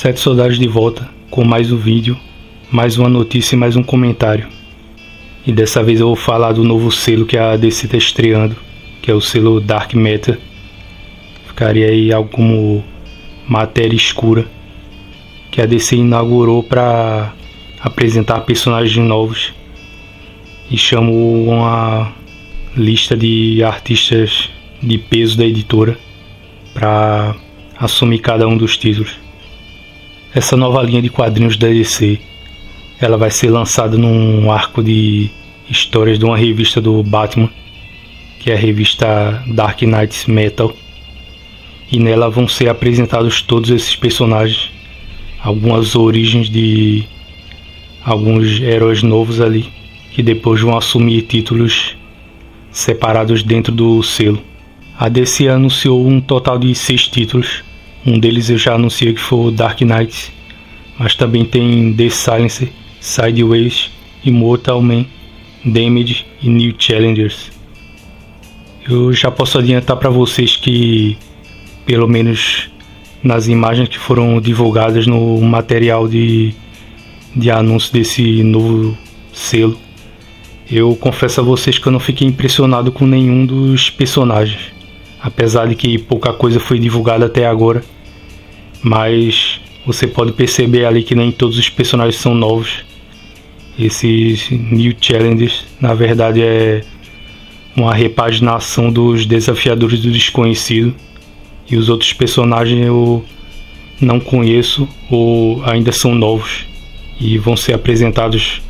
Sete Soldados de volta com mais um vídeo, mais uma notícia e mais um comentário. E dessa vez eu vou falar do novo selo que a DC está estreando, que é o selo Dark Matter. Ficaria aí algo como matéria escura, que a DC inaugurou para apresentar personagens novos e chamou uma lista de artistas de peso da editora para assumir cada um dos títulos. Essa nova linha de quadrinhos da DC, ela vai ser lançada num arco de histórias de uma revista do Batman, que é a revista Dark Knights Metal, e nela vão ser apresentados todos esses personagens, algumas origens de alguns heróis novos ali, que depois vão assumir títulos separados dentro do selo. A DC anunciou um total de 6 títulos. Um deles eu já anunciei que foi o Dark Knights, mas também tem The Silencer, Sideways, Immortal Man, Damage e New Challengers. Eu já posso adiantar para vocês que, pelo menos nas imagens que foram divulgadas no material de anúncio desse novo selo, eu confesso a vocês que eu não fiquei impressionado com nenhum dos personagens, apesar de que pouca coisa foi divulgada até agora, mas você pode perceber ali que nem todos os personagens são novos. Esses New Challengers na verdade é uma repaginação dos Desafiadores do Desconhecido, e os outros personagens eu não conheço ou ainda são novos e vão ser apresentados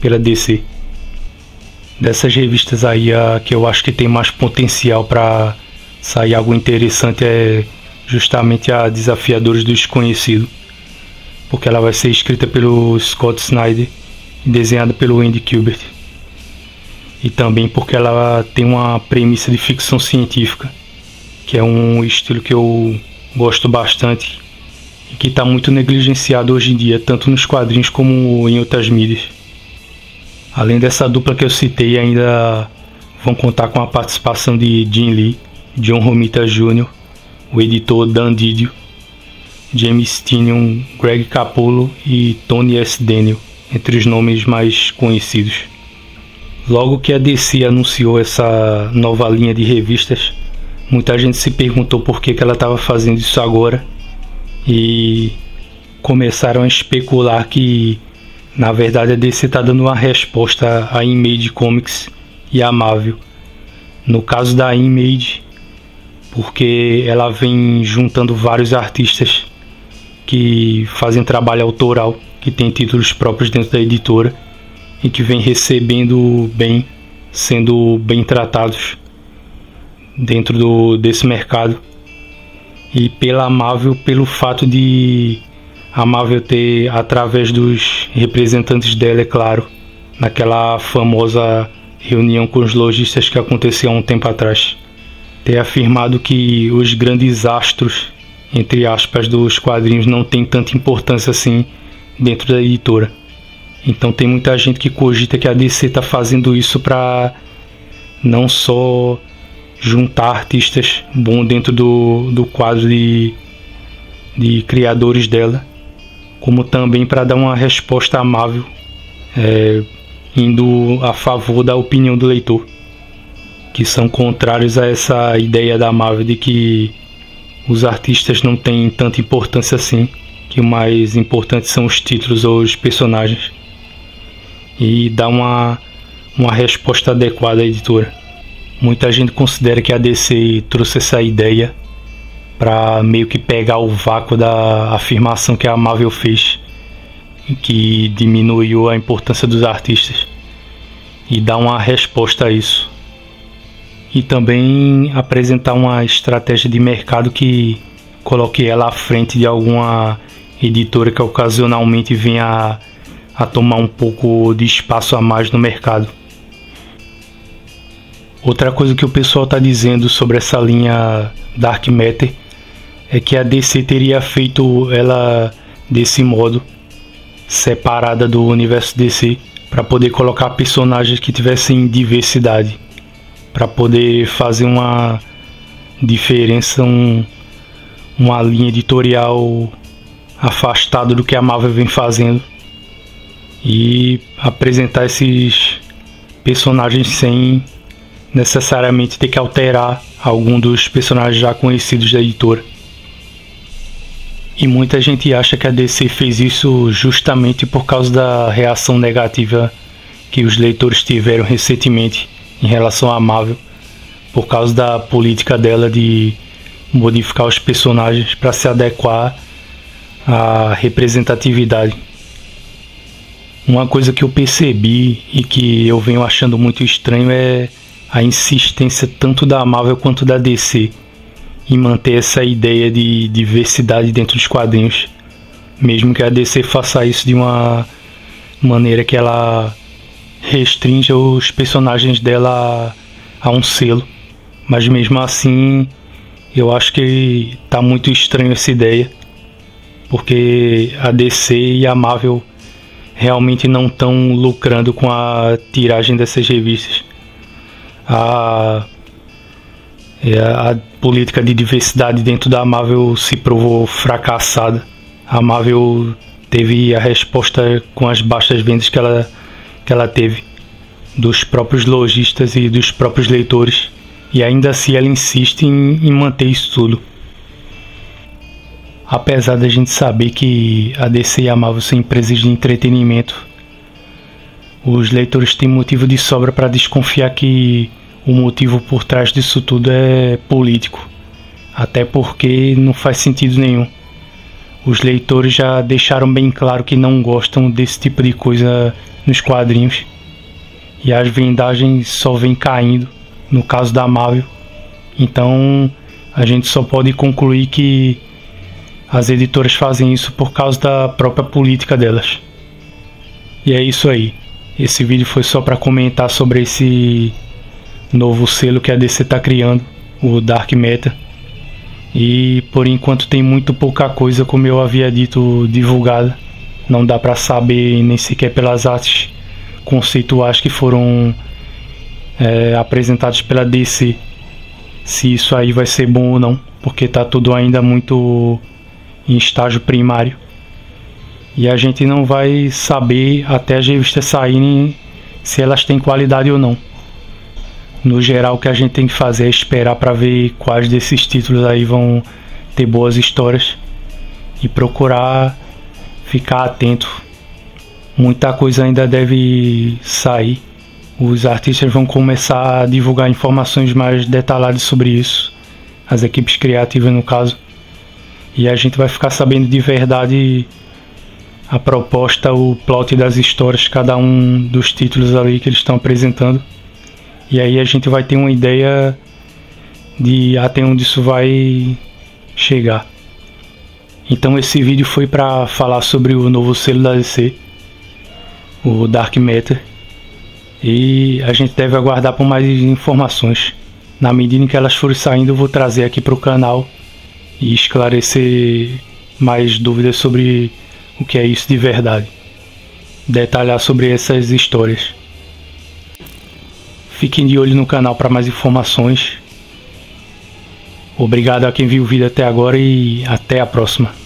pela DC. Dessas revistas aí, a que eu acho que tem mais potencial para sair algo interessante é justamente a Desafiadores do Desconhecido, porque ela vai ser escrita pelo Scott Snyder e desenhada pelo Andy Kubert, e também porque ela tem uma premissa de ficção científica, que é um estilo que eu gosto bastante e que está muito negligenciado hoje em dia, tanto nos quadrinhos como em outras mídias. Além dessa dupla que eu citei, ainda vão contar com a participação de Jim Lee, John Romita Jr., o editor Dan Didio, James Tynion, Greg Capullo e Tony S. Daniel, entre os nomes mais conhecidos. Logo que a DC anunciou essa nova linha de revistas, muita gente se perguntou por que ela estava fazendo isso agora, e começaram a especular que na verdade a DC está dando uma resposta à Image Comics e à Marvel. No caso da Image, porque ela vem juntando vários artistas que fazem trabalho autoral, que tem títulos próprios dentro da editora e que vem recebendo bem, sendo bem tratados dentro desse mercado. E pela Marvel, pelo fato de a Marvel ter, através dos representantes dela, é claro, naquela famosa reunião com os lojistas que aconteceu há um tempo atrás, ter afirmado que os grandes astros, entre aspas, dos quadrinhos não tem tanta importância assim dentro da editora. Então tem muita gente que cogita que a DC está fazendo isso para não só juntar artistas bons dentro do quadro de criadores dela, como também para dar uma resposta à Marvel, indo a favor da opinião do leitor, que são contrários a essa ideia da Marvel de que os artistas não têm tanta importância assim, que o mais importante são os títulos ou os personagens, e dar uma resposta adequada à editora. Muita gente considera que a DC trouxe essa ideia para meio que pegar o vácuo da afirmação que a Marvel fez, que diminuiu a importância dos artistas, e dar uma resposta a isso. E também apresentar uma estratégia de mercado que coloque ela à frente de alguma editora que ocasionalmente venha a tomar um pouco de espaço a mais no mercado. Outra coisa que o pessoal está dizendo sobre essa linha Dark Matter é que a DC teria feito ela desse modo, separada do universo DC, para poder colocar personagens que tivessem diversidade, para poder fazer uma diferença, uma linha editorial afastado do que a Marvel vem fazendo e apresentar esses personagens sem necessariamente ter que alterar algum dos personagens já conhecidos da editora. E muita gente acha que a DC fez isso justamente por causa da reação negativa que os leitores tiveram recentemente em relação à Marvel, por causa da política dela de modificar os personagens para se adequar à representatividade. Uma coisa que eu percebi e que eu venho achando muito estranho é a insistência tanto da Marvel quanto da DC em manter essa ideia de diversidade dentro dos quadrinhos, mesmo que a DC faça isso de uma maneira que ela restrinja os personagens dela a um selo. Mas mesmo assim, eu acho que tá muito estranho essa ideia, porque a DC e a Marvel realmente não estão lucrando com a tiragem dessas revistas. A política de diversidade dentro da Marvel se provou fracassada. A Marvel teve a resposta com as baixas vendas que ela teve dos próprios lojistas e dos próprios leitores, e ainda assim ela insiste em manter isso tudo. Apesar da gente saber que a DC e a Marvel são empresas de entretenimento, os leitores têm motivo de sobra para desconfiar que o motivo por trás disso tudo é político, até porque não faz sentido nenhum. Os leitores já deixaram bem claro que não gostam desse tipo de coisa nos quadrinhos, e as vendagens só vêm caindo no caso da Marvel. Então a gente só pode concluir que as editoras fazem isso por causa da própria política delas. E é isso aí. Esse vídeo foi só para comentar sobre esse novo selo que a DC está criando, o Dark Matter. E por enquanto tem muito pouca coisa, como eu havia dito, divulgada. Não dá para saber nem sequer pelas artes conceituais que foram apresentadas pela DC se isso aí vai ser bom ou não, porque tá tudo ainda muito em estágio primário, e a gente não vai saber até as revistas saírem se elas têm qualidade ou não. No geral, o que a gente tem que fazer é esperar para ver quais desses títulos aí vão ter boas histórias e procurar ficar atento. Muita coisa ainda deve sair. Os artistas vão começar a divulgar informações mais detalhadas sobre isso, as equipes criativas no caso, e a gente vai ficar sabendo de verdade a proposta, o plot das histórias, cada um dos títulos ali que eles estão apresentando. E aí a gente vai ter uma ideia de até onde isso vai chegar. Então esse vídeo foi para falar sobre o novo selo da DC, o Dark Matter, e a gente deve aguardar por mais informações. Na medida em que elas forem saindo, eu vou trazer aqui para o canal e esclarecer mais dúvidas sobre o que é isso de verdade, detalhar sobre essas histórias. Fiquem de olho no canal para mais informações. Obrigado a quem viu o vídeo até agora e até a próxima.